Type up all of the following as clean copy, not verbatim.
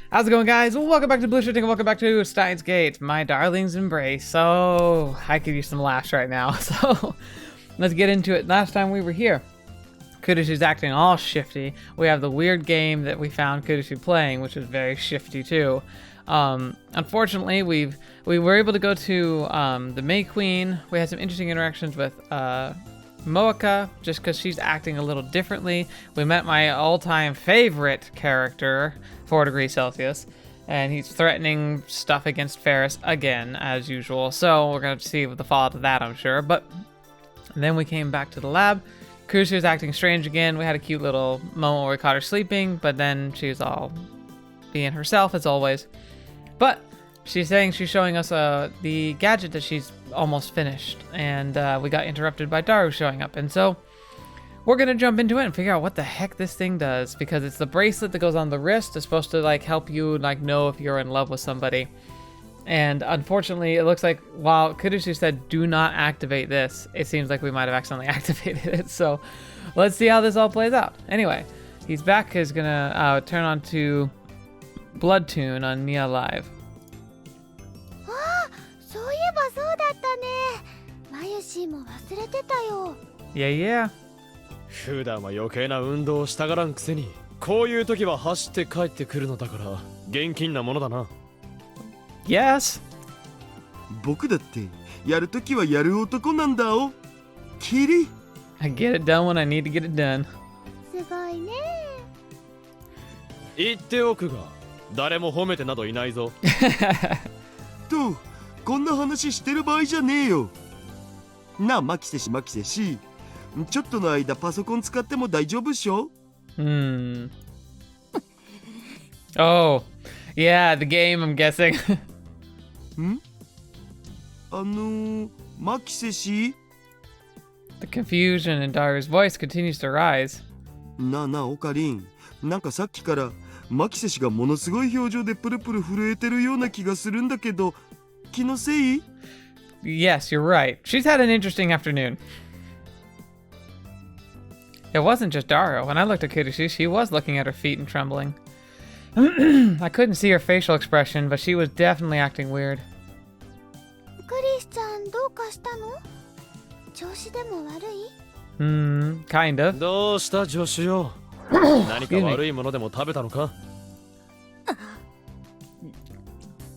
How's it going, guys? Welcome back to TheBlueShifting and welcome back to steinsgate, my darling's embrace. So, I could use some laughs right now, so let's get into it. Last time we were here, Kurisu's acting all shifty. We have the weird game that we found Kurisu playing, which is very shifty too. Unfortunately, we were able to go to the May Queen. We had some interesting interactions with Moeka, just because she's acting a little differently. We met my all-time favorite character, 4 degrees Celsius, and he's threatening stuff against Ferris again, as usual. So we're going to see the fallout of that, I'm sure. But then we came back to the lab. Kurisu was acting strange again. We had a cute little moment where we caught her sleeping, but then she was all being herself, as always. But she's saying she's showing us the gadget that she's almost finished, and we got interrupted by Daru showing up, and so we're gonna jump into it and figure out what the heck this thing does, because it's the bracelet that goes on the wrist. It's supposed to like help you like know if you're in love with somebody, and unfortunately it looks like while Kurisu said do not activate this, it seems like we might have accidentally activated it. So let's see how this all plays out. Anyway, he's back. He's gonna turn on to Blood Tune on Mia Live. Yeah, yeah. 普段は余計な運動をしたがらんくせに、こういう時は走って帰ってくるのだから現金なものだな。Yes. 僕だってやる時はやる男なんだお。キリ。I get it done when I need to get it done. すごいね。言っておくが、誰も褒めてなどいないぞ。と、こんな話してる場合じゃねえよ。なあ、マキセシ。ちょっとの間パソコン使っても大丈夫っしょ？ Oh, yeah, the game, I'm guessing. ん？マキセシ？ The confusion in Daru's voice continues to rise. なあなあ、オカリン。なんかさっきからマキセシがものすごい表情でプルプル震えてるような気がするんだけど、気のせい？ Yes, you're right. She's had an interesting afternoon. It wasn't just Daru. When I looked at Kurisu, she was looking at her feet and trembling. I couldn't see her facial expression, but she was definitely acting weird. クリスちゃんどうかしたの？調子でも悪い？ Kind of. どうした助手よ。何か悪いものでも食べたのか？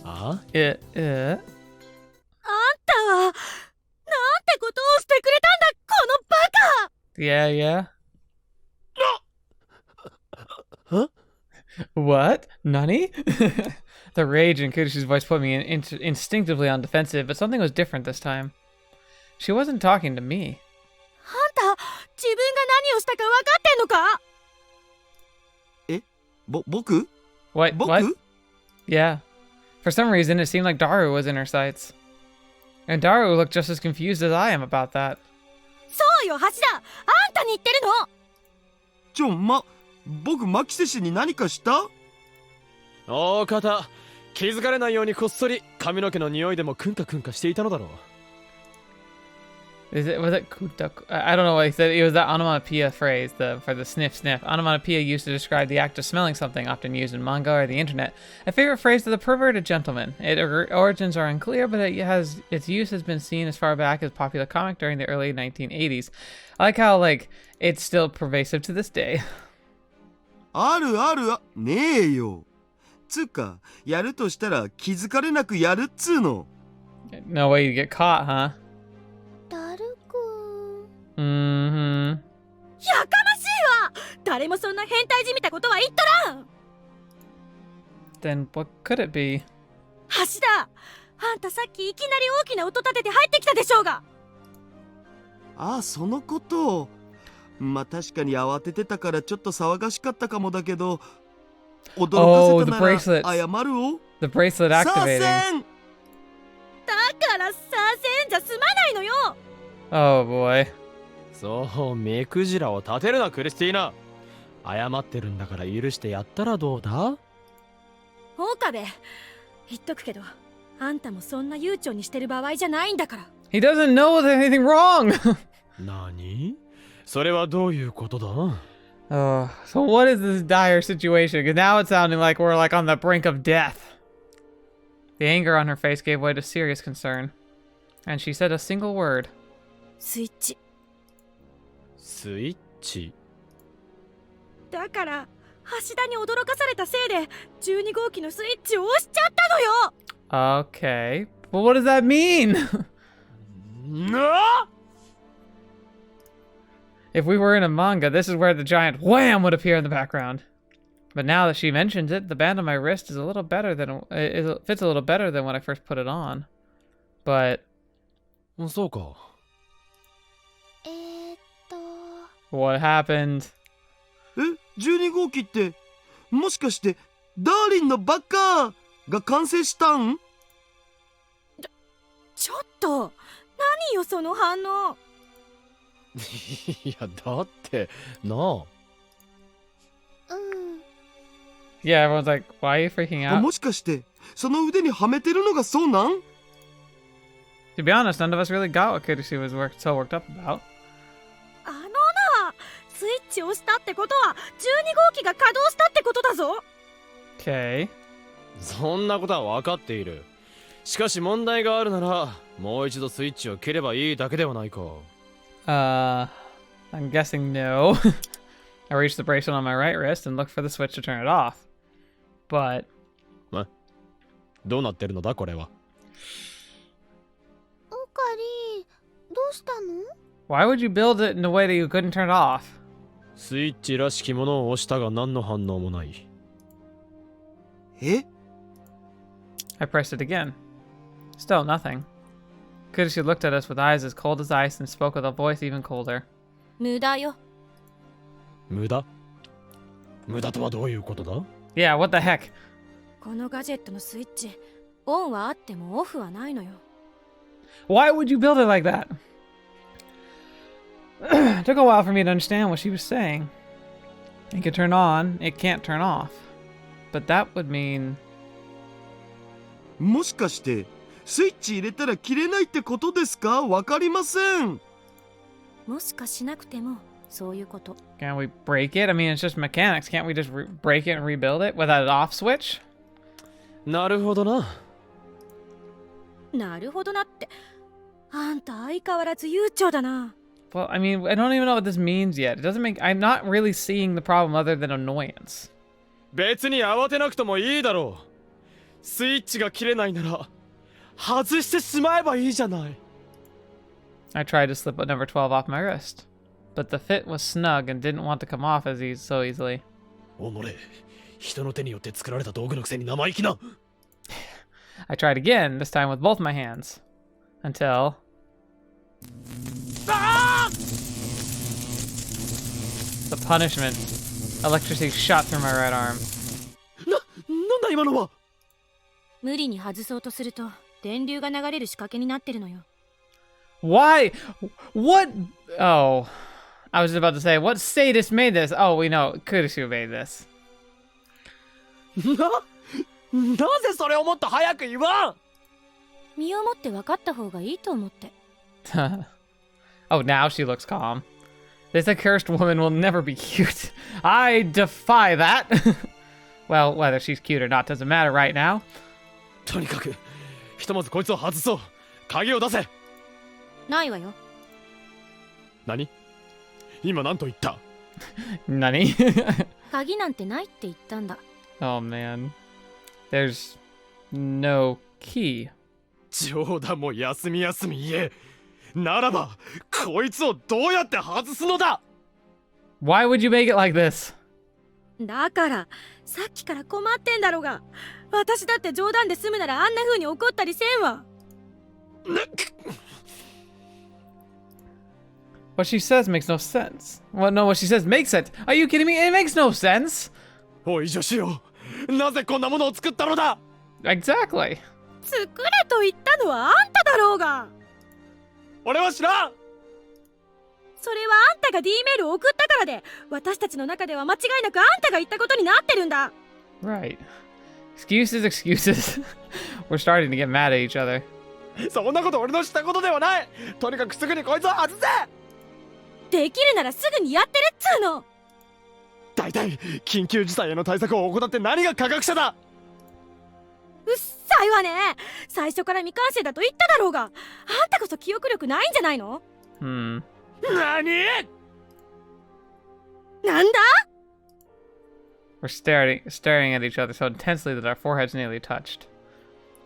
あ？あんたはなんてことをしてくれたんだ、このバカ！ Yeah, yeah. Huh? What? Nani? The rage in Kurisu's voice put me instinctively on defensive, but something was different this time. She wasn't talking to me. あんた、自分が何をしたか分かってんのか？僕？ What? Yeah. For some reason, it seemed like Daru was in her sights. And Daru looked just as confused as I am about that. そうよ、橋田！あんたに言ってるの！僕マキセシに何かした？大方、気づかれないようにこっそり髪の毛の匂いでもクンカクンカしていたのだろう。Was it kutaku? I don't know what he said. It was that onomatopoeia phrase for the sniff sniff. Onomatopoeia used to describe the act of smelling something, often used in manga or the internet. A favorite phrase of the perverted gentleman. Its origins are unclear, but its use has been seen as far back as popular comic during the early 1980s. I like how it's still pervasive to this day. あるねえよ。つうか、やるとしたら気づかれなくやるっつうの。 No way you get caught, huh? ダルくん。Mm-hmm. やかましいわ！誰もそんな変態じみたことは言っとらん！ Then what could it be? 橋田！あんたさっきいきなり大きな音立てて入ってきたでしょうが！ああ、そのこと。まあ確かに慌ててたからちょっと騒がしかったかもだけど、驚かせたなら謝るお。The bracelet activating. 左遷！だから左遷じゃ済まないのよ！ Oh boy. そう、目くじらを立てるな、クリスティーナ。謝ってるんだから許してやったらどうだ？岡部、言っとくけど、あんたもそんな悠長にしてる場合じゃないんだから。He doesn't know there's anything wrong. 何？それはどういうことだ？ Oh, so what is this dire situation? Because now it's sounding like we're like on the brink of death. The anger on her face gave way to serious concern. And she said a single word. スイッチ。スイッチ。だから橋田に驚かされたせいで12号機のスイッチを押しちゃったのよ。 Okay. But what does that mean? No! If we were in a manga, this is where the giant wham would appear in the background. But now that she mentions it, the band on my wrist is a little better than it fits a little better than when I first put it on. But そうか。what happened? 12号機ってもしかしてダーリンのバッカーが完成したん？ちょっと何よその反応。いや、だって、なあ。Yeah, everyone's like, why are you freaking out? もしかしてその腕にはめてるのがそうなん？ To be honest, none of us really got what Kurisu was so worked up about. あのな、スイッチを押したってことは12号機が稼働したってことだぞ。 Okay. そんなことは分かっている。しかし問題があるなら、もう一度スイッチを切ればいいだけではないか。I'm guessing no. I reached the bracelet on my right wrist and looked for the switch to turn it off. But どうなってるのだこれは。オカリ、どうしたの？ why would you build it in a way that you couldn't turn it off? スイッチらしきものを押したが何の反応もない。え？ I pressed it again. Still nothing. Kurisu looked at us with eyes as cold as ice and spoke with a voice even colder. 無駄よ。無駄？無駄とはどういうことだ？ Yeah, what the heck? このガジェットのスイッチ、オンはあってもオフはないのよ。 Why would you build it like that? It took a while for me to understand what she was saying. It can turn on, it can't turn off. But that would mean... もしかしてスイッチ入れたら切れないってことですか？わかりません。もしかしなくてもそういうこと。 Can we break it? I mean, it's just mechanics. Can't we just break it and rebuild it without an off switch? なるほどな。なるほどなって。あんた相変わらず悠長だな。 Well, I mean, I don't even know what this means yet. It doesn't make... I'm not really seeing the problem other than annoyance. 別に慌てなくともいいだろう。スイッチが切れないなら外してしまえばいいじゃない。I tried to slip number 12 off my wrist, but the fit was snug and didn't want to come off so easily. おのれ、人の手によって作られた道具のくせに生意気な。I tried again, this time with both my hands, until... The punishment. Electricity shot through my right arm. なんだ今のは。無理に外そうとすると電流が流れる仕掛けになってるのよ。 Why? What? Oh. I was about to say, what sadist made this? Oh, we know. Kurisu made this. なぜそれをもっと早く言わん？身をもって分かった方がいいと思って。Oh, now she looks calm. This accursed woman will never be cute. I defy that. Well, whether she's cute or not doesn't matter right now. とにかくひとまずこいつを外そう。鍵を出せ。ないわよ。何？今何と言った？Nani? 鍵なんてないって言ったんだ。 Oh man. There's no key. 冗談も休み休み言え。ならばこいつをどうやって外すのだ？ Why would you make it like this? だからさっきから困ってんだろうが。私だって冗談で済むならあんな風に怒ったりせんわ。 What she says makes no sense. Well, no, what she says makes sense. Are you kidding me? It makes no sense. おい女子よ、なぜこんなものを作ったのだ？ Exactly. 作れと言ったのはあんただろうが。俺は知らん。それはあんたが D メールを送ったからで、私たちの中では間違いなくあんたが言ったことになってるんだ。 Right. Excuses, excuses. We're starting to get mad at each other. そんなこと俺のしたことではない。とにかくすぐにこいつを外せ。できるならすぐにやってるっつうの。大体緊急事態への対策を怠って何が科学者だ。うっさいわね。最初から未完成だと言っただろうが。あんたこそ記憶力ないんじゃないの？Hmm. 何？なんだ？ We're staring at each other so intensely that our foreheads nearly touched.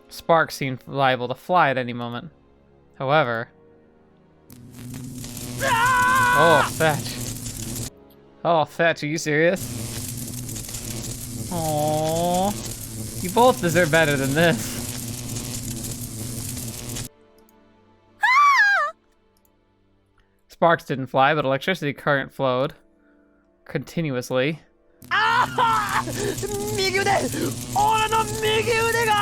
Sparks seemed liable to fly at any moment. However... Oh, Fetch. Oh, Fetch, are you serious? Aww. You both deserve better than this. Sparks didn't fly, but electricity current flowed continuously. 右腕、俺の右腕が。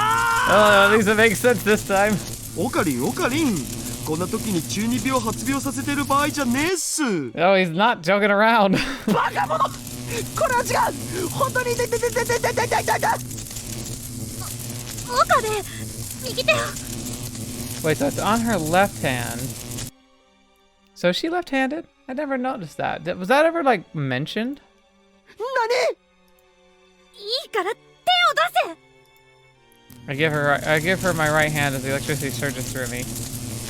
Oh, at least it makes sense this time. オカリン、オカリン。こんな時に中二病発病させてる場合じゃねえっす。Oh, he's not joking around. バカ者。これは違う。本当に痛い痛い痛い痛い痛い痛い痛い痛い。岡部、右手を。 Wait, so it's on her left hand. So is she left-handed? I never noticed that. Was that ever, like, mentioned? 何？いいから手を出せ。 I give her my right hand as the electricity surges through me.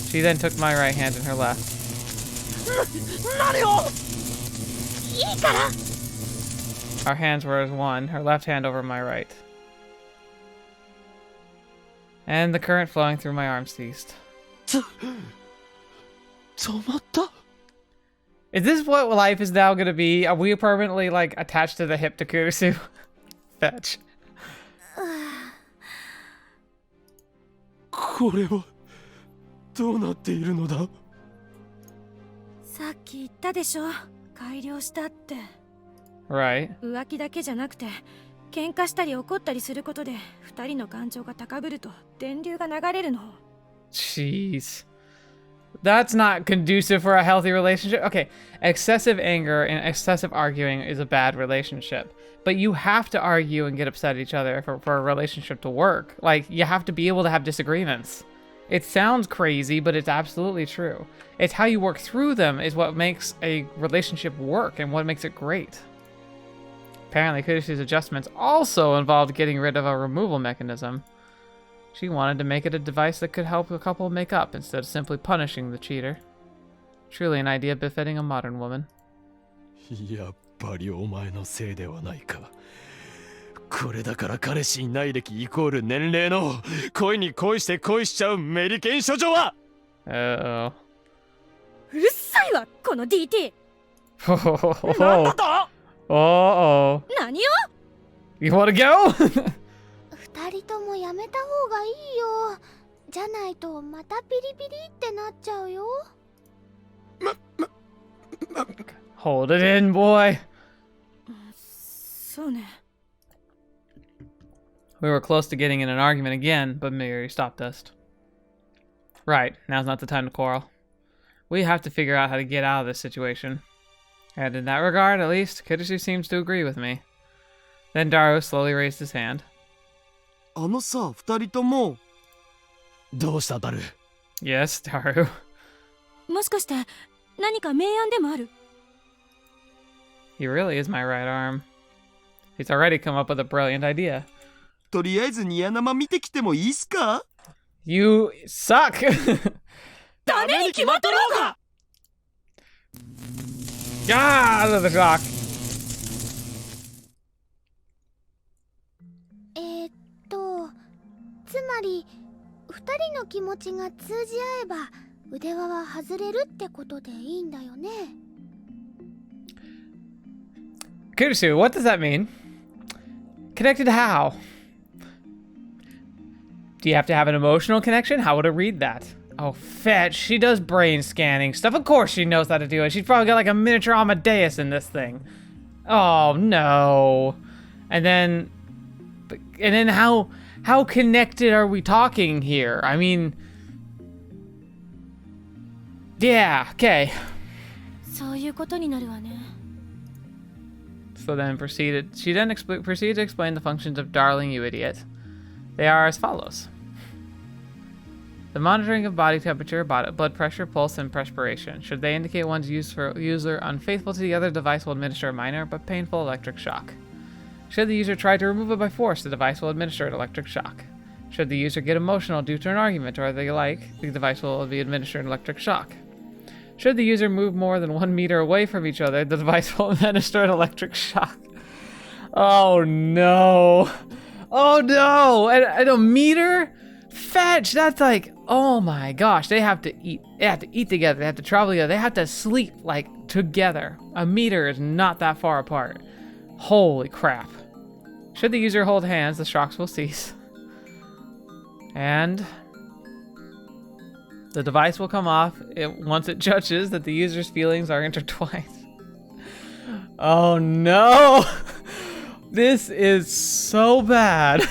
She then took my right hand in her left. 何を？いいから。 Our hands were as one, her left hand over my right. And the current flowing through my arm ceased. 止まった？ Is this what life is now gonna be? Are we permanently, like, attached to the hip to Kurisu? Fetch. これはどうなっているのだ？さっき言ったでしょ。改良したって。 Right. 浮気だけじゃなくて、喧嘩したり怒ったりすることで、二人の感情が高ぶると電流が流れるの。 Jeez. That's not conducive for a healthy relationship. Okay, excessive anger and excessive arguing is a bad relationship. But you have to argue and get upset at each other for a relationship to work. Like, you have to be able to have disagreements. It sounds crazy, but it's absolutely true. It's how you work through them is what makes a relationship work and what makes it great. Apparently, Kurisu's adjustments also involved getting rid of a removal mechanism. She wanted to make it a device that could help the couple make up instead of simply punishing the cheater. Truly an idea befitting a modern woman. やっぱりお前のせいではないか。これだから彼氏いない歴イコール年齢の恋に恋して恋しちゃうメリケン処女は。Uh-oh. うるさいわ、この DT。なんだと？ Uh-oh. 何を？ You wanna go? 二人ともやめた方がいいよ。じゃないとまたピリピリってなっちゃうよ。Hold it in, boy. そうね。 We were close to getting in an argument again, but Miri stopped us. Right, now's not the time to quarrel. We have to figure out how to get out of this situation. And in that regard, at least, Kurisu seems to agree with me. Then Daru slowly raised his hand. あのさ、二人とも。どうしたダル？ Yes, Daru. もしかして何か明暗でもある？ He really is my right arm. He's already come up with a brilliant idea. とりあえずニヤ生見てきてもいいっすか？ You suck! ダメに決まっとろうが！ Ah, out of the shock. つまり二人の気持ちが通じ合えば腕輪は外れるってことでいいんだよね。 Kurisu, what does that mean? Connected how? Do you have to have an emotional connection? How would it read that? Oh, Fetch, she does brain scanning stuff. Of course she knows how to do it. She's probably got like a miniature Amadeus in this thing. Oh, no. And then how connected are we talking here? I mean, yeah, okay. そういうことになるわね。 So then she then proceeded to explain the functions of Darling You Idiot. They are as follows. The monitoring of body temperature, blood pressure, pulse, and perspiration. Should they indicate one's user unfaithful to the other, the device will administer a minor but painful electric shock. Should the user try to remove it by force, the device will administer an electric shock. Should the user get emotional due to an argument or the like, the device will be administered an electric shock. Should the user move more than 1 meter away from each other, the device will administer an electric shock. Oh no. Oh no! And a meter? Fetch! That's like, oh my gosh, they have to eat. They have to eat together, they have to travel together, they have to sleep, like, together. A meter is not that far apart. Holy crap. Should the user hold hands, the shocks will cease. And the device will come off once it judges that the user's feelings are intertwined. Oh no! This is so bad.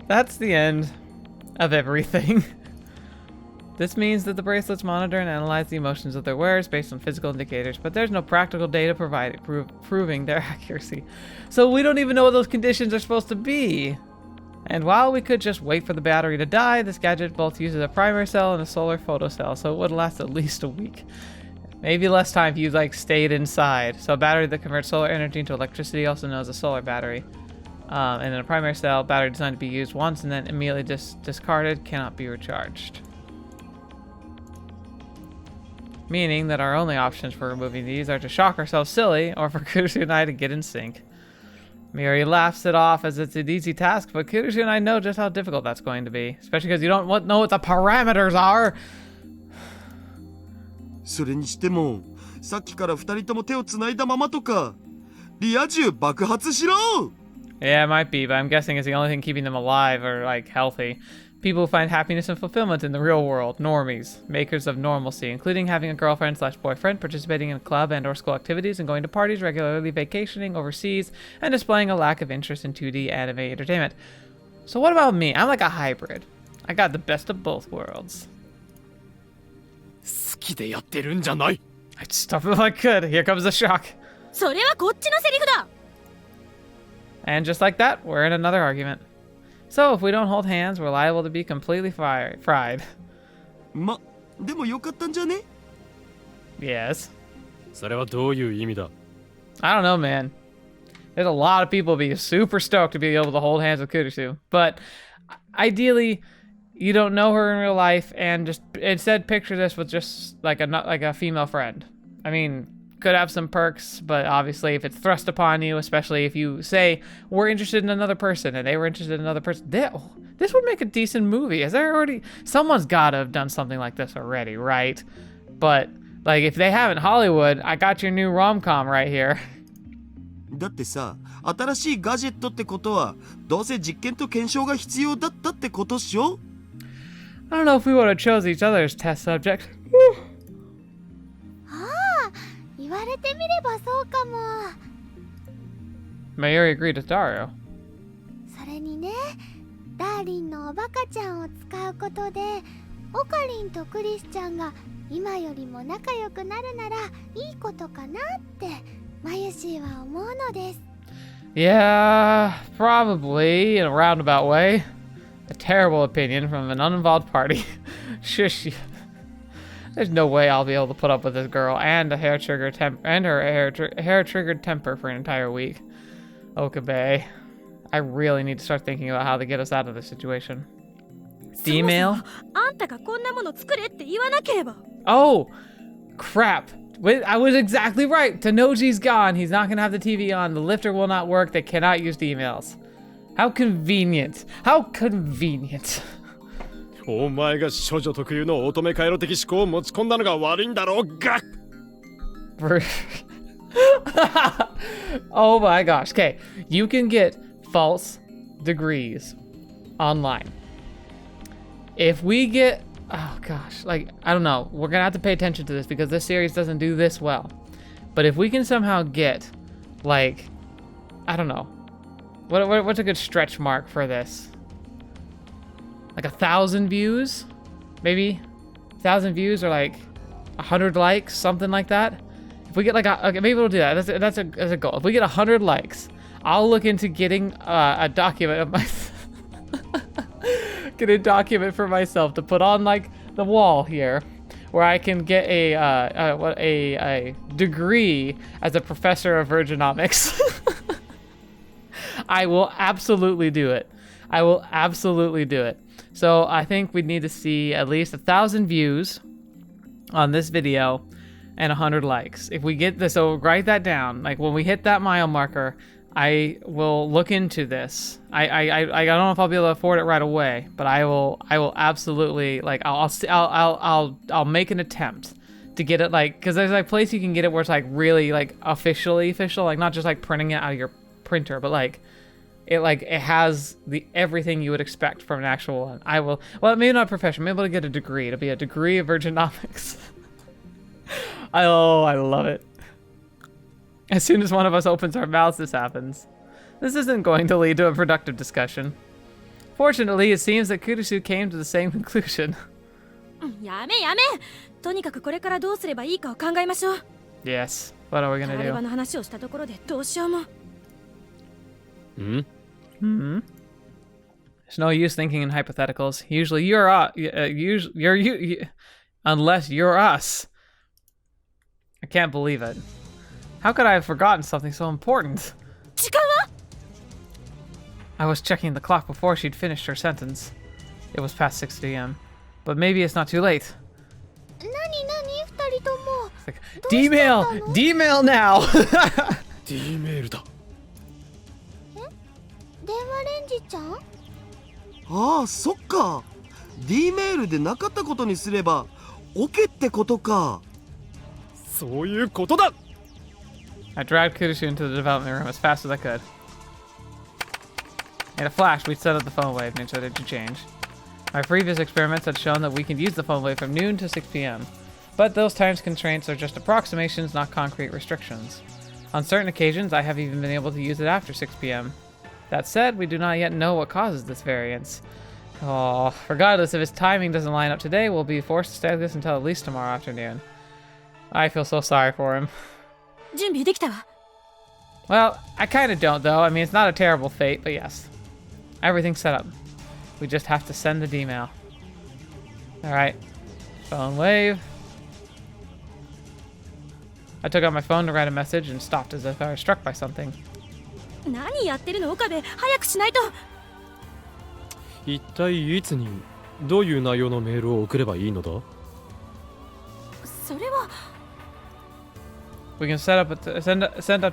That's the end of everything. This means that the bracelets monitor and analyze the emotions of their wearers based on physical indicators, but there's no practical data provided proving their accuracy. So we don't even know what those conditions are supposed to be. And while we could just wait for the battery to die, this gadget both uses a primary cell and a solar photocell, so it would last at least a week. Maybe less time if you like stayed inside. So a battery that converts solar energy into electricity, also known as a solar battery. And then a primary cell, battery designed to be used once and then immediately discarded, cannot be recharged. Meaning that our only options for removing these are to shock ourselves silly, or for Kurisu and I to get in sync. Miri laughs it off as it's an easy task, but Kurisu and I know just how difficult that's going to be. Especially because you don't know what the parameters are. それにしても、さっきから2人とも手をつないだままとか、リア充爆発しろ! Yeah, it might be, but I'm guessing it's the only thing keeping them alive or, like, healthy. People who find happiness and fulfillment in the real world, normies, makers of normalcy, including having a girlfriend/boyfriend, participating in club and or school activities, and going to parties regularly, vacationing overseas, and displaying a lack of interest in 2D anime entertainment. So what about me? I'm like a hybrid. I got the best of both worlds. 好きでやってるんじゃない I'd stop if I could. Here comes the shock. それはこっちのセリフだ。 And just like that, we're in another argument. So if we don't hold hands, we're liable to be completely fried. ま、でもよかったんじゃね? Yes. それはどういう意味だ I don't know, man. There's a lot of people be super stoked to be able to hold hands with Kurisu. But ideally, you don't know her in real life, and just instead picture this with just like a female friend. I mean, could have some perks, but obviously if it's thrust upon you, especially if you say we're interested in another person and they were interested in another person, this would make a decent movie. Someone's got to have done something like this already, right? But like if they haven't, Hollywood, I got your new rom-com right here. だってさ、新しいガジェットってことは、どうせ実験と検証が必要だったってことっしょ? I don't know if we would have chose each other as test subject. 言われてみればそうかも。 Mayuri agreed with Dario. それにね、ダーリンのおバカちゃんを使うことで、オカリンとクリスちゃんが今よりも仲良くなるならいいことかなってマユシーは思うのです。 Yeah, probably in a roundabout way. A terrible opinion from an uninvolved party. Shush. There's no way I'll be able to put up with this girl and her hair-triggered temper for an entire week. Okabe. I really need to start thinking about how to get us out of this situation. The email? あんたがこんなもの作れって言わなければ。 Oh, crap. I was exactly right. Tanoji's gone. He's not going to have the TV on. The lifter will not work. They cannot use the emails. How convenient. How convenient. お前が処女特有の乙女回路的思考を持ち込んだのが悪いんだろうが Oh my gosh. Okay, you can get false degrees online. If we get, oh gosh, like, I don't know. We're gonna have to pay attention to this because this series doesn't do this well. But if we can somehow get, like, I don't know. What's a good stretch mark for this? Like 1,000 views? Maybe? 1,000 views or like 100 likes, something like that. If we get like okay, maybe we'll do that. That's a goal. If we get 100 likes, I'll look into getting a document of my get a document for myself to put on like the wall here, where I can get a degree as a professor of virginomics. I will absolutely do it. I will absolutely do it. So I think we need to see at least 1,000 views on this video and 100 likes. If we get this, so write that down. Like when we hit that mile marker, I will look into this. I don't know if I'll be able to afford it right away, but I will absolutely, like, I'll make an attempt to get it, like, because there's like a place you can get it where it's like really like official, like not just like printing it out of your printer, but like it has the everything you would expect from an actual one. I will, well, maybe not professional, maybe I'll get a degree. It'll be a degree of virginomics. I love it. As soon as one of us opens our mouths, this happens. This isn't going to lead to a productive discussion. Fortunately, it seems that Kurisu came to the same conclusion. やめやめ。とにかくこれからどうすればいいかを考えましょう。 Yes. What are we gonna タラレバ do? の話をしたところでどうしようも。ん There's no use thinking in hypotheticals. Usually you're unless you're us. I can't believe it. How could I have forgotten something so important? 時間は？ I was checking the clock before she'd finished her sentence. It was past 6 p.m. But maybe it's not too late. なに二人とも。 It's like, D-mail! D-mail now! D メールだ。電話レンジちゃん？ああ、そっか。D メールでなかったことにすれば OK ってことか。そういうことだ。 I dragged Kurisu into the development room as fast as I could. In a flash, we set up the phone wave, nature did change. My previous experiments had shown that we can use the phone wave from noon to 6 p.m. But those times constraints are just approximations, not concrete restrictions. On certain occasions, I have even been able to use it after 6 p.m. That said, we do not yet know what causes this variance. Oh, regardless, if its timing doesn't line up today, we'll be forced to stay with this until at least tomorrow afternoon. I feel so sorry for him. 準備できたわ。 Well, I kind of don't, though. I mean, it's not a terrible fate, but yes. Everything's set up. We just have to send the D-mail. Alright. Phone wave. I took out my phone to write a message and stopped as if I was struck by something. 何やってるの岡部、早くしないと。一体いつにどういう内容のメールを送ればいいのだ？それは。 We can send up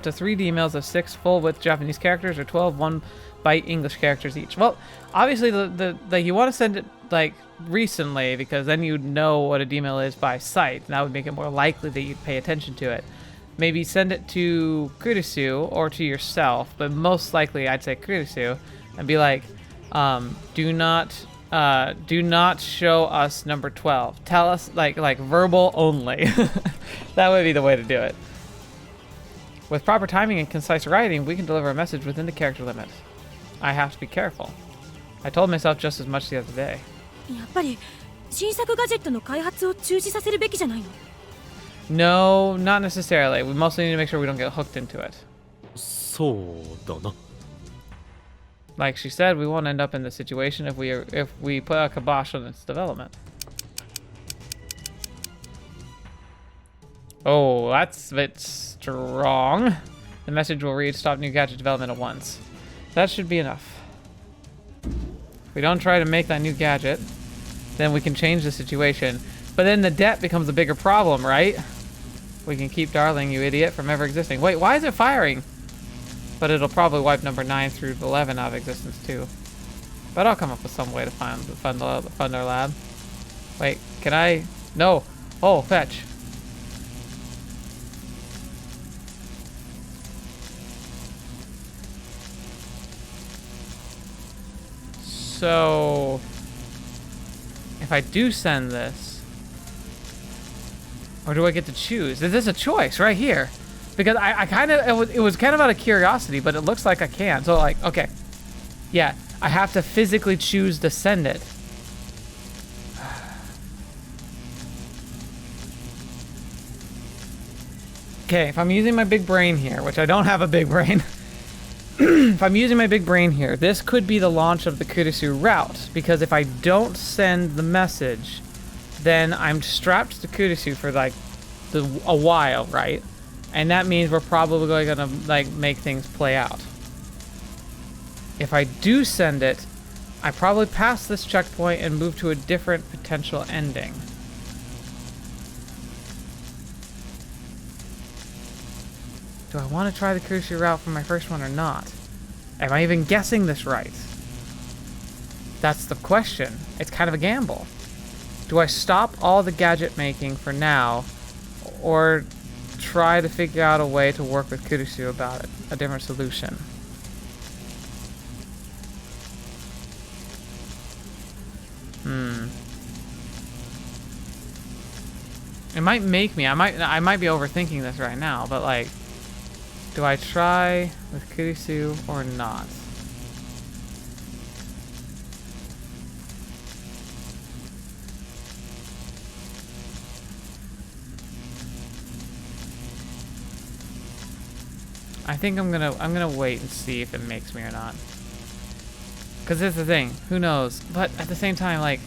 to 3 D-mails of 6 full-width Japanese characters or 12 one-byte English characters each. Well, obviously, you want to send it like recently because then you'd know what a D-mail is by sight, and that would make it more likely that you'd pay attention to it. Maybe send it to Kurisu or to yourself, but most likely I'd say Kurisu, and be like, do not show us number 12. Tell us like verbal only. That would be the way to do it. With proper timing and concise writing, we can deliver a message within the character limit. I have to be careful. I told myself just as much the other day. やっぱり新作ガジェットの開発を中止させるべきじゃないの？ No, not necessarily. We mostly need to make sure we don't get hooked into it. そうだな。 Like she said, we won't end up in this situation if we put a kibosh on its development. Oh, that's a bit strong. The message will read, stop new gadget development at once. That should be enough. If we don't try to make that new gadget, then we can change the situation. But then the debt becomes a bigger problem, right? We can keep Darling, you idiot, from ever existing. Wait, why is it firing? But it'll probably wipe number 9 through 11 out of existence too. But I'll come up with some way to fund our lab. Wait, can I? No. Oh, fetch. So, if I do send this, or do I get to choose? There's a choice right here. Because I kind of, it was kind of out of curiosity, but it looks like I can. So like, okay. Yeah, I have to physically choose to send it. Okay, if I'm using my big brain here, which I don't have a big brain. if I'm using my big brain here, this could be the launch of the Kurisu route, because if I don't send the message, then I'm strapped to Kurisu for like a while, right? And that means we're probably gonna like make things play out. If I do send it, I probably pass this checkpoint and move to a different potential ending. Do I want to try the Kurisu route for my first one or not? Am I even guessing this right? That's the question. It's kind of a gamble. Do I stop all the gadget making for now, or try to figure out a way to work with Kurisu about it? A different solution. It might make me, I might be overthinking this right now, but like, do I try with Kurisu or not? I think I'm gonna wait and see if it makes me or not. Cause that's the thing, who knows? But at the same time, like,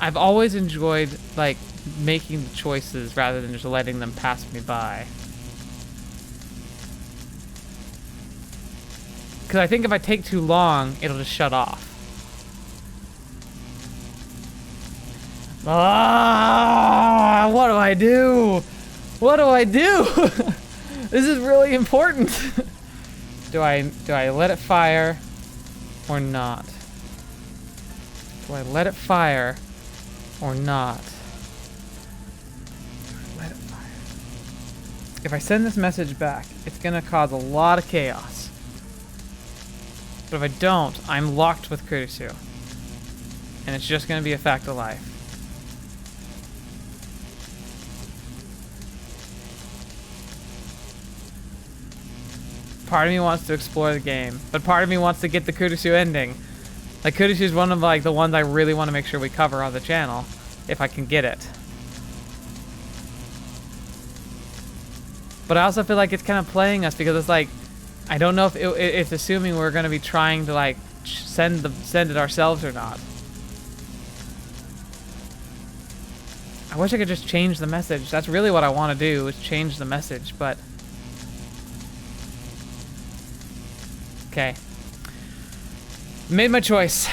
I've always enjoyed like making the choices rather than just letting them pass me by. Cause I think if I take too long, it'll just shut off. Ah, what do I do? What do I do? This is really important. Do I let it fire or not? Do I let it fire or not? Let it fire. If I send this message back, it's gonna cause a lot of chaos. But if I don't, I'm locked with Kurisu. And it's just gonna be a fact of life. Part of me wants to explore the game, but part of me wants to get the Kurisu ending. Like, Kurisu is one of like the ones I really want to make sure we cover on the channel, if I can get it. But I also feel like it's kind of playing us because it's like, I don't know if it's assuming we're going to be trying to like send it ourselves or not. I wish I could just change the message. That's really what I want to do, is change the message, but... Okay. Made my choice.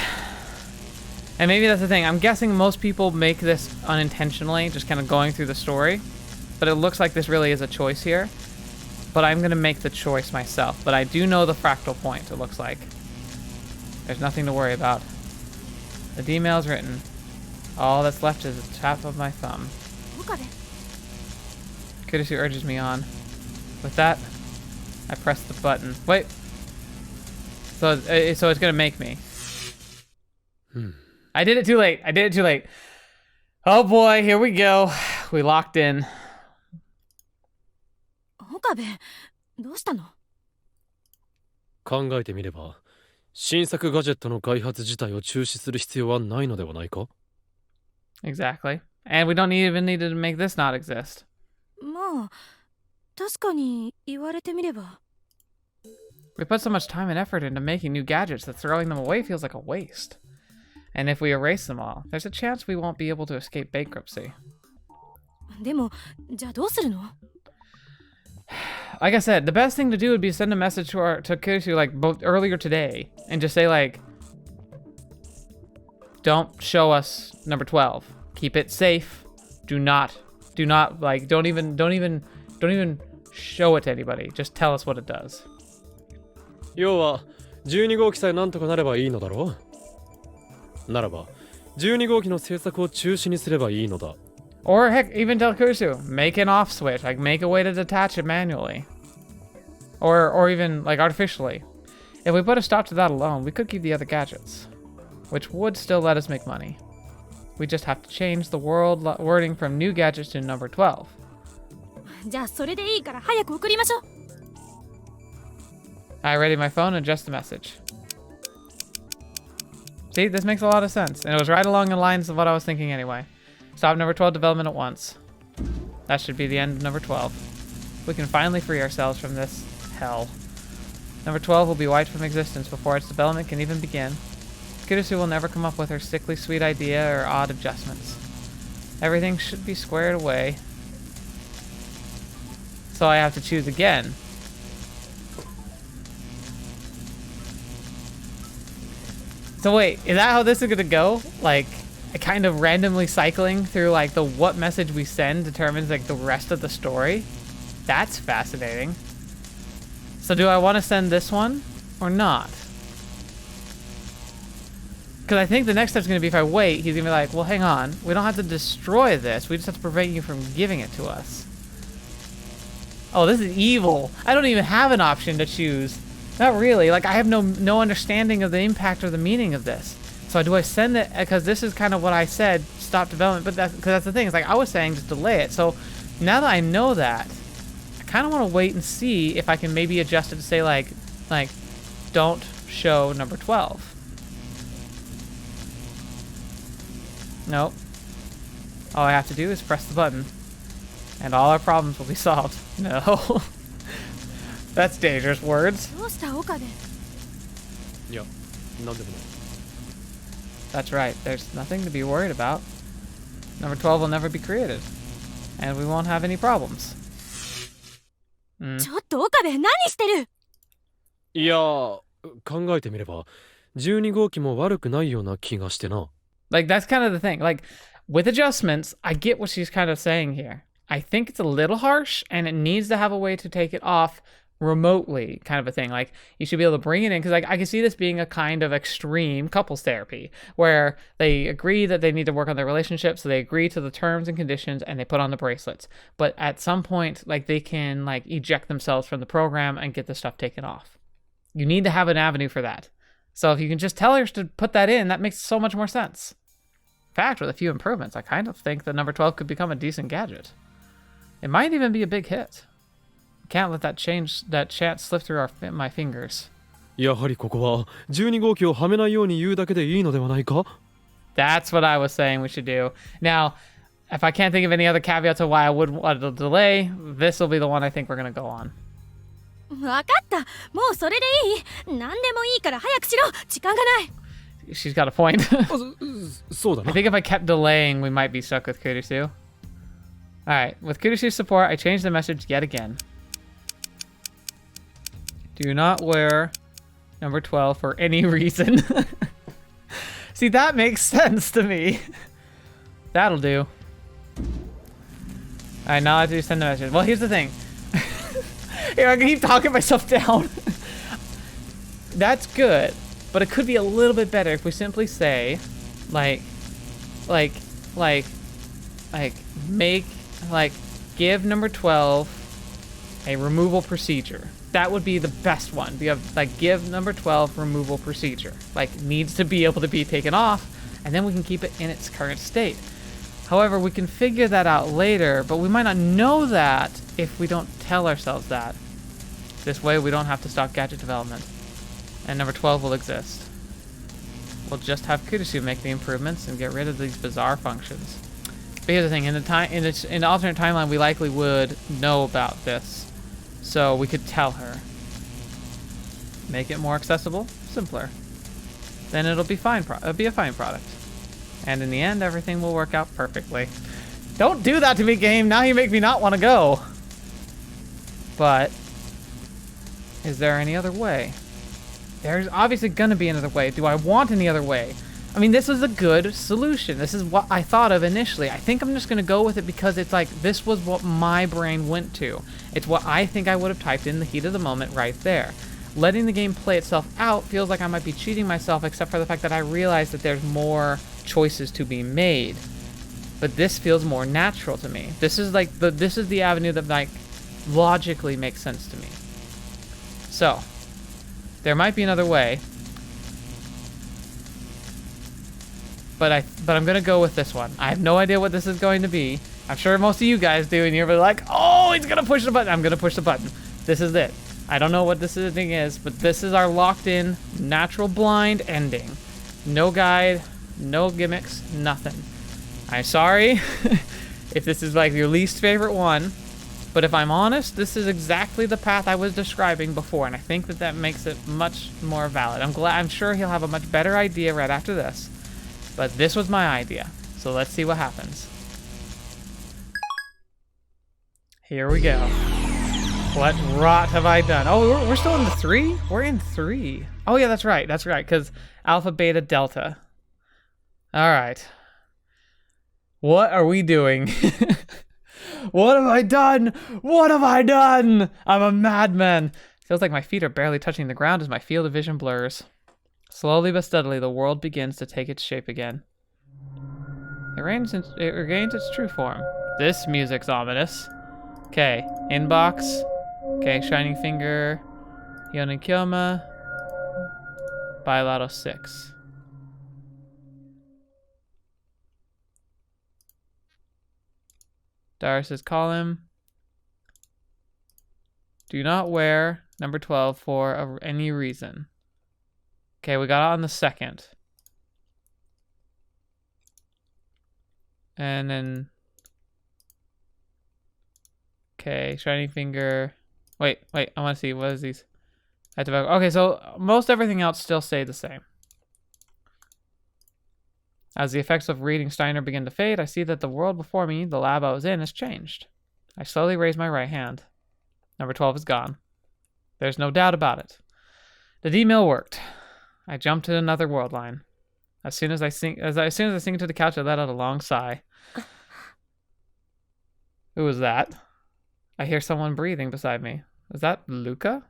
And maybe that's the thing. I'm guessing most people make this unintentionally, just kind of going through the story. But it looks like this really is a choice here. But I'm going to make the choice myself. But I do know the fractal point, it looks like. There's nothing to worry about. The email's written. All that's left is the tap of my thumb. Okabe. Kurisu urges me on. With that, I press the button. Wait. So it's gonna make me. I did it too late. I did it too late. Oh boy, here we go. We locked in. Okabe, どうしたの? 考えてみれば、新作ガジェットの開発自体を中止する必要はないのではないか? Exactly. And we don't even need to make this not exist. まあ、確かに言われてみれば。We put so much time and effort into making new gadgets that throwing them away feels like a waste. And if we erase them all, there's a chance we won't be able to escape bankruptcy. でも、じゃあどうするの? Like I said, the best thing to do would be send a message to Kurisu like both earlier today and just say like, don't show us number 12. Keep it safe. Do not like don't even show it to anybody. Just tell us what it does. 要は12号機さえなんとかなればいいのだろう。ならば12号機の制作を中止にすればいいのだ。Or heck, even tell Kurisu, make an off switch, like make a way to detach it manually. Or even like artificially. If we put a stop to that alone, we could keep the other gadgets, which would still let us make money. We just have to change the wording from new gadgets to number 12. じゃあそれでいいから早く送りましょう。I readied my phone and addressed the message. See, this makes a lot of sense, and it was right along the lines of what I was thinking anyway. Stop number 12 development at once. That should be the end of number 12. we can finally free ourselves from this hell. Number 12 will be wiped from existence before its development can even begin. Kurisu will never come up with her sickly sweet idea or odd adjustments. Everything should be squared away. So I have to choose again. So wait, is that how this is gonna go? Like, kind of randomly cycling through like the what message we send determines like the rest of the story? That's fascinating. So do I want to send this one or not? Because I think the next step's gonna be if I wait, he's gonna be like, well, hang on, we don't have to destroy this, we just have to prevent you from giving it to us. Oh, this is evil. I don't even have an option to choose. Not really. Like, I have no understanding of the impact or the meaning of this. So do I send it? Because this is kind of what I said, stop development. But that's the thing. It's like I was saying, just delay it. So now that I know that, I kind of want to wait and see if I can maybe adjust it to say like, don't show number 12. Nope. All I have to do is press the button. And all our problems will be solved. No. That's dangerous words. どうした、岡部。いや、なんでもない。 That's right. There's nothing to be worried about. Number 12 will never be created. And we won't have any problems. ちょっと岡部、何してる？いや、考えてみれば、12号機も悪くないような気がしてな。Like, that's kind of the thing. Like, with adjustments, I get what she's kind of saying here. I think it's a little harsh, and it needs to have a way to take it off remotely, kind of a thing. Like, you should be able to bring it in, because like, I can see this being a kind of extreme couples therapy, where they agree that they need to work on their relationship, so they agree to the terms and conditions, and they put on the bracelets. But at some point, like, they can like eject themselves from the program and get the stuff taken off. You need to have an avenue for that. So if you can just tell her to put that in, that makes so much more sense. In fact, with a few improvements, I kind of think that number 12 could become a decent gadget. It might even be a big hit. Can't let that chance slip through my fingers. やはりここは12号機をはめないように言うだけでいいのではないか? That's what I was saying we should do. Now, if I can't think of any other caveats of why I would want to delay, this will be the one I think we're going to go on. わかった。もうそれでいい。何でもいいから早くしろ。時間がない。She's got a point. そうだな。 I think if I kept delaying, we might be stuck with Kurisu. Alright, with Kurisu's support, I changed the message yet again. Do not wear number 12 for any reason. See, that makes sense to me. That'll do. Alright, now I have to send the message. Well, here's the thing. Here, I can keep talking myself down. That's good, but it could be a little bit better if we simply say, give number 12 a removal procedure. That would be the best one. You have, like, give number 12 removal procedure. Like, needs to be able to be taken off, and then we can keep it in its current state. However, we can figure that out later, but we might not know that if we don't tell ourselves that. This way, we don't have to stop gadget development. And number 12 will exist. We'll just have Kurisu make the improvements and get rid of these bizarre functions. But here's the thing, in the alternate timeline, we likely would know about this. So we could tell her. Make it more accessible, simpler. Then it'll be fine. It'll be a fine product. And in the end, everything will work out perfectly. Don't do that to me, game. Now you make me not want to go. But is there any other way? There's obviously gonna be another way. Do I want any other way? I mean, this was a good solution. This is what I thought of initially. I think I'm just gonna go with it because it's like, this was what my brain went to. It's what I think I would have typed in the heat of the moment right there. Letting the game play itself out feels like I might be cheating myself, except for the fact that I realize that there's more choices to be made. But this feels more natural to me. This is like this is the avenue that like logically makes sense to me. So, there might be another way. But I'm gonna go with this one. I have no idea what this is going to be. I'm sure most of you guys do, and you're like, oh, he's gonna push the button. I'm gonna push the button. This is it. I don't know what this thing is, but this is our locked-in, natural blind ending. No guide, no gimmicks, nothing. I'm sorry if this is like your least favorite one, But if I'm honest, this is exactly the path I was describing before, and I think that that makes it much more valid. I'm sure he'll have a much better idea right after this. But this was my idea. So let's see what happens. Here we go. What rot have I done? Oh, we're still in the 3? We're in 3. Oh yeah, that's right. That's right, because alpha, beta, delta. All right. What are we doing? What have I done? What have I done? I'm a madman. Feels like my feet are barely touching the ground as my field of vision blurs. Slowly but steadily, the world begins to take its shape again. It regains its true form. This music's ominous. Okay, inbox. Okay, shining finger. Yonikyoma. Bilateral 6. Darius's column. Do not wear number 12 for any reason. Okay, we got it on the 2nd. And then... Okay, shining finger. Wait, I want to see, what is these? Okay, so most everything else still stayed the same. As the effects of reading Steiner begin to fade, I see that the world before me, the lab I was in, has changed. I slowly raise my right hand. Number 12 is gone. There's no doubt about it. The D-mill worked. I jumped to another world line. As soon as I sink into the couch, I let out a long sigh. Who was that? I hear someone breathing beside me. Was that Luca?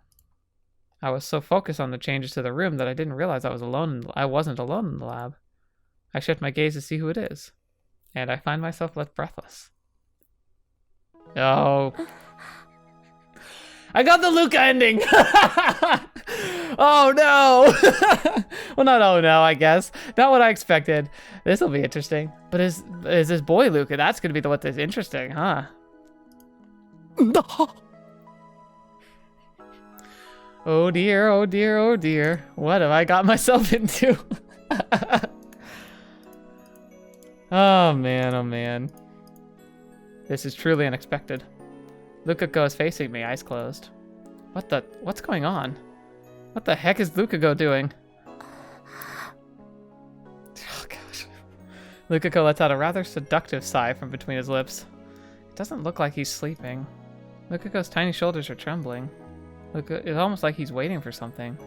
I was so focused on the changes to the room that I didn't realize I wasn't alone in the lab. I shift my gaze to see who it is, and I find myself left breathless. Oh. I got the Luca ending! Oh no! Well, not oh no, I guess. Not what I expected. This'll be interesting. But is this boy Luca? That's gonna be what's interesting, huh? Oh dear, oh dear, oh dear. What have I got myself into? Oh man, oh man. This is truly unexpected. Lukago is facing me, eyes closed. What's going on? What the heck is Lukago doing? Oh gosh. Lukago lets out a rather seductive sigh from between his lips. It doesn't look like he's sleeping. Lukago's tiny shoulders are trembling. It's almost like he's waiting for something.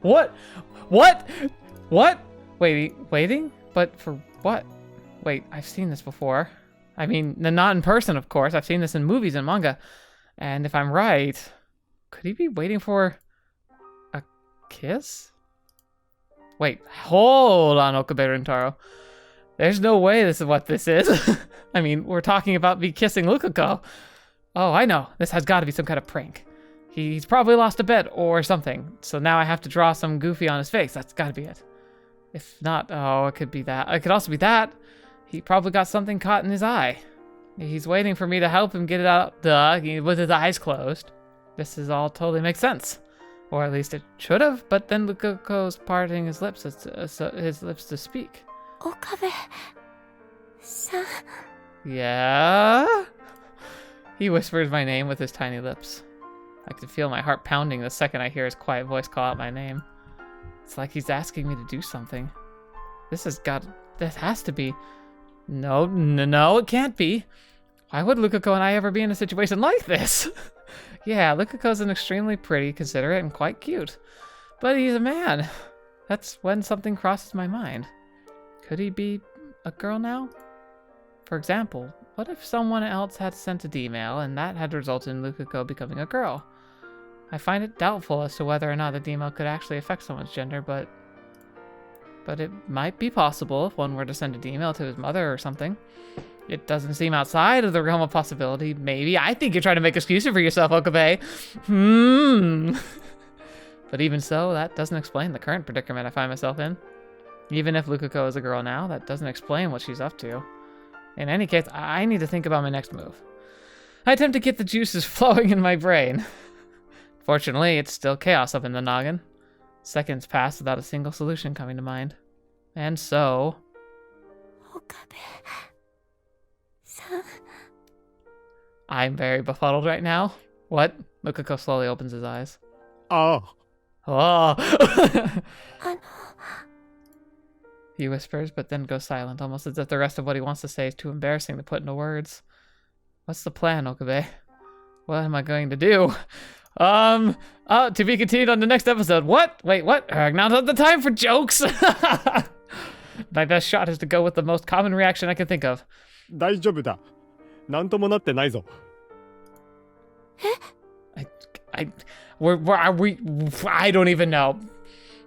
What? What? Waiting? But for what? Wait, I've seen this before. I mean, not in person, of course. I've seen this in movies and manga. And if I'm right, could he be waiting for a kiss? Wait, hold on, Okabe Rintaro. There's no way this is what this is. I mean, we're talking about me kissing Lukaku. Oh, I know. This has got to be some kind of prank. He's probably lost a bet or something. So now I have to draw some goofy on his face. That's got to be it. If not, oh, it could be that. It could also be that. He probably got something caught in his eye. He's waiting for me to help him get it out with his eyes closed. This is all totally makes sense. Or at least it should have, but then Lukako's parting his lips to speak. Okabe-san. Yeah? He whispers my name with his tiny lips. I can feel my heart pounding the second I hear his quiet voice call out my name. It's like he's asking me to do something. This has to be. No, it can't be. Why would Lukaku and I ever be in a situation like this? Yeah, Lukaku's an extremely pretty, considerate, and quite cute. But he's a man. That's when something crosses my mind. Could he be a girl now? For example, what if someone else had sent a D-mail and that had resulted in Lukaku becoming a girl? I find it doubtful as to whether or not the D-mail could actually affect someone's gender, but it might be possible if one were to send a D-mail to his mother or something. It doesn't seem outside of the realm of possibility. Maybe. I think you're trying to make excuses for yourself, Okabe. But even so, that doesn't explain the current predicament I find myself in. Even if Lukaku is a girl now, that doesn't explain what she's up to. In any case, I need to think about my next move. I attempt to get the juices flowing in my brain. Fortunately, it's still chaos up in the noggin. Seconds pass without a single solution coming to mind. And so... Okabe-san. I'm very befuddled right now. What? Lukako slowly opens his eyes. ああ Oh. He whispers, but then goes silent, almost as if the rest of what he wants to say is too embarrassing to put into words. What's the plan, Okabe? What am I going to do? To be continued on the next episode. What? Wait, what? Now's not the time for jokes! My best shot is to go with the most common reaction I can think of. 大丈夫だなんともなってないぞ I don't even know.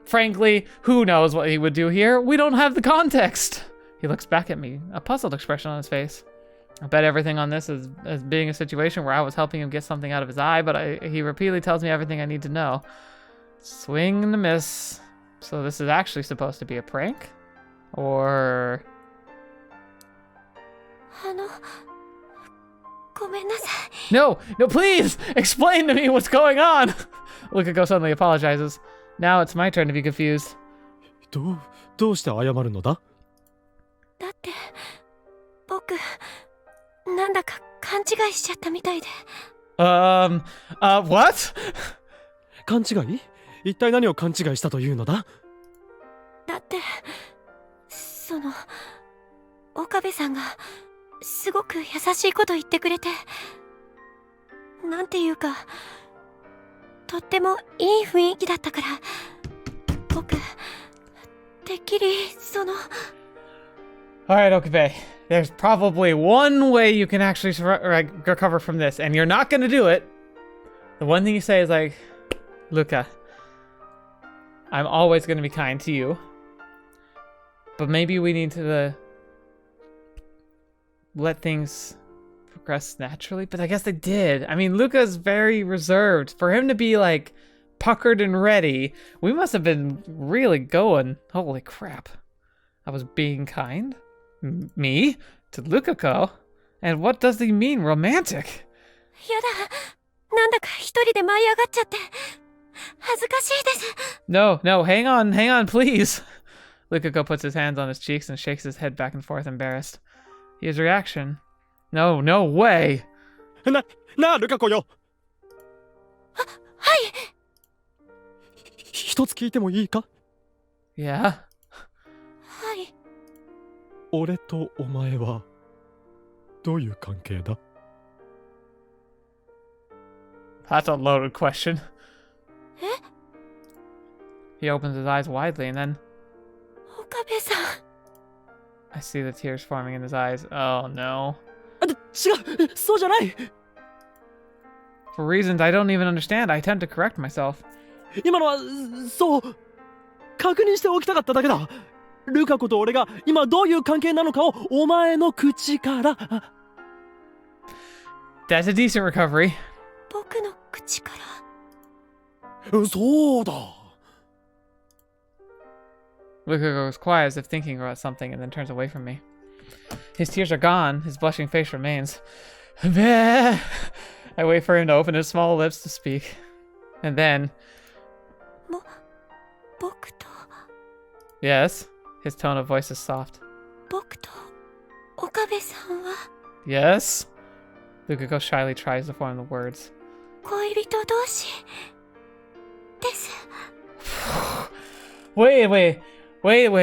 Frankly, who knows what he would do here? We don't have the context. He looks back at me, a puzzled expression on his face. I bet everything on this is as being a situation where I was helping him get something out of his eye, but he repeatedly tells me everything I need to know. Swing and a miss. So this is actually supposed to be a prank? Or... ごめんなさい。 No, please! Explain to me what's going on! Lukako suddenly apologizes. Now it's my turn to be confused. どうして謝るのだだって僕なんだか勘違いしちゃったみたいで。What? 勘違い一体何を勘違いしたというのだだって岡部さんがすごく優しいこと言ってくれて、なんていうかとってもいい雰囲気だったから、僕てっきりAlright, Okabe. There's probably one way you can actually recover from this, and you're not gonna do it. The one thing you say is like, Luca, I'm always gonna be kind to you, but maybe we need to let things progress naturally. But I guess they did. I mean, Luca's very reserved. For him to be like puckered and ready, we must have been really going. Holy crap. I was being kind? Me? To Lukako? And what does he mean, romantic? やだ、なんだか一人で舞い上がっちゃって恥ずかしいです。 No, hang on, please. Lukako puts his hands on his cheeks and shakes his head back and forth, embarrassed. His reaction. No way. なあルカ子よはい。一つ聞いてもいいか Yeah? はい。俺とお前はどういう関係だ That's a loaded question. え He opens his eyes widely and then 岡部さん。 I see the tears forming in his eyes. Oh no. 違うそうじゃない For reasons I don't even understand, I attempt to correct myself. 今のはそう確認しておきたかっただけだルカ子と俺が今どういう関係なのかをお前の口から That's a decent recovery. 僕の口から。そうだ Lukako goes quiet as if thinking about something and then turns away from me. His tears are gone, his blushing face remains. I wait for him to open his small lips to speak. And then... 僕と Yes? His tone of voice is soft. 僕と岡部さんは Yes? Lukako shyly tries to form the words. 恋人同士です。Wait. Wait, is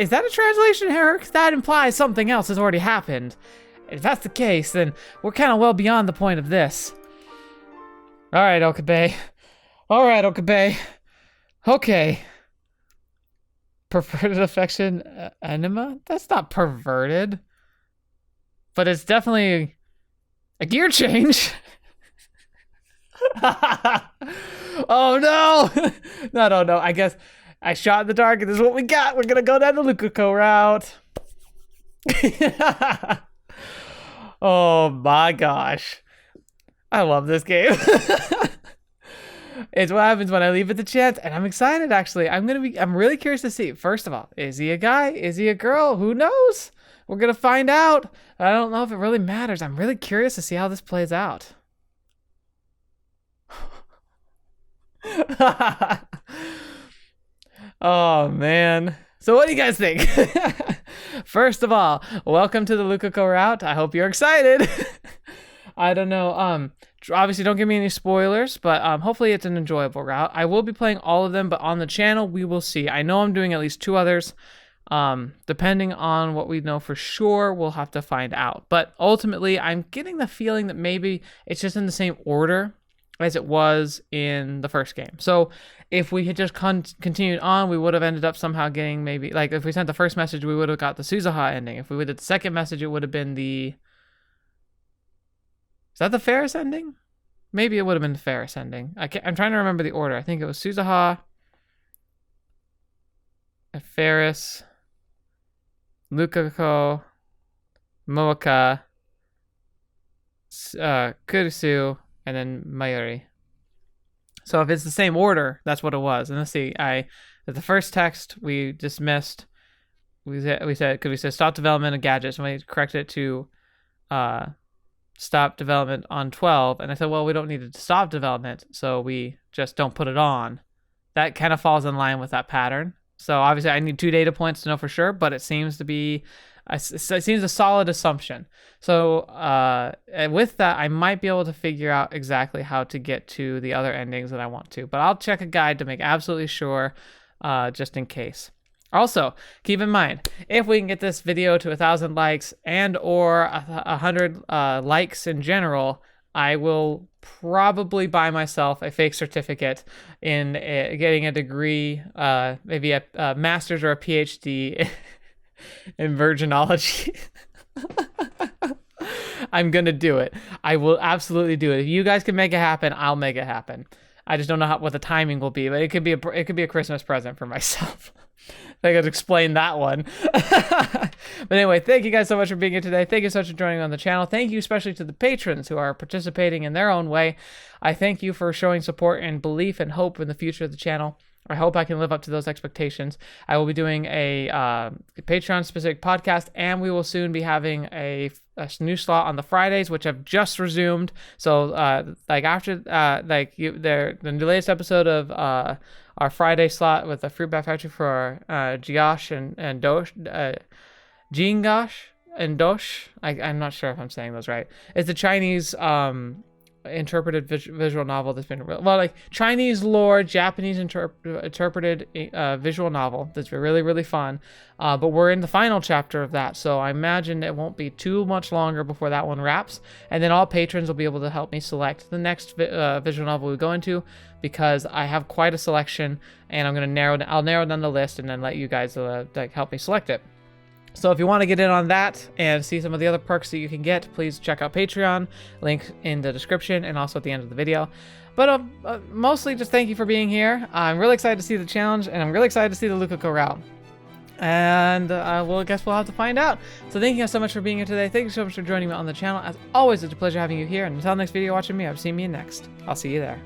that a translation error? 'Cause that implies something else has already happened. If that's the case, then we're kind of well beyond the point of this. Alright, Okabe. Okay. Perverted affection enema? That's not perverted. But it's definitely a gear change. Oh no! No. I guess I shot in the dark and this is what we got. We're gonna go down the Lukako route. Oh my gosh. I love this game. It's what happens when I leave it to chance, and I'm excited actually. I'm really curious to see. First of all, is he a guy? Is he a girl? Who knows? We're gonna find out. I don't know if it really matters. I'm really curious to see how this plays out. Oh man. So what do you guys think? First of all, welcome to the Lukako route. I hope you're excited. I don't know. Obviously, don't give me any spoilers, but hopefully it's an enjoyable route. I will be playing all of them, but on the channel, we will see. I know I'm doing at least 2 others. Depending on what we know for sure, we'll have to find out. But ultimately, I'm getting the feeling that maybe it's just in the same order as it was in the first game. So if we had just continued on, we would have ended up somehow getting maybe, like if we sent the first message, we would have got the Suzuha ending. If we did the second message, it would have been the... Is that the Ferris ending? Maybe it would have been the Ferris ending. I'm trying to remember the order. I think it was Suzuha, Ferris, Lukako, Moaka, Kurisu, and then Mayuri. So if it's the same order, that's what it was. And let's see, the first text we dismissed. We said stop development of gadgets, and we corrected it to stop development on 12. And I said, well, we don't need it to stop development, so we just don't put it on. That kind of falls in line with that pattern. So obviously I need 2 data points to know for sure, but it seems to be, it seems a solid assumption. So with that, I might be able to figure out exactly how to get to the other endings that I want to, but I'll check a guide to make absolutely sure, just in case. Also, keep in mind, if we can get this video to 1,000 likes and or 100 likes in general, I will probably buy myself a fake certificate in getting a degree, maybe a master's or a PhD in virginology. I'm gonna do it. I will absolutely do it. If you guys can make it happen, I'll make it happen. I just don't know what the timing will be, but it could be a Christmas present for myself. I could explain that one. But anyway, thank you guys so much for being here today. Thank you so much for joining on the channel. Thank you especially to the patrons who are participating in their own way. I thank you for showing support and belief and hope in the future of the channel. I hope I can live up to those expectations. I will be doing a Patreon-specific podcast, and we will soon be having a new slot on the Fridays, which I've just resumed. So, after the latest episode of our Friday slot with the Fruit Bat Factory for Jiosh and Dosh, Jingosh and Dosh. I'm not sure if I'm saying those right. It's a Chinese interpreted visual novel that's been Chinese lore, Japanese interpreted visual novel that's been really, really fun. But we're in the final chapter of that, so I imagine it won't be too much longer before that one wraps. And then all patrons will be able to help me select the next visual novel we go into, because I have quite a selection, and I'll narrow down the list and then let you guys help me select it. So if you want to get in on that and see some of the other perks that you can get, please check out Patreon, link in the description and also at the end of the video. But mostly just thank you for being here. I'm really excited to see the challenge, and I'm really excited to see the Lukako route. And I guess we'll have to find out. So thank you guys so much for being here today. Thank you so much for joining me on the channel. As always, it's a pleasure having you here. And until next video watching me, I've seen me next. I'll see you there.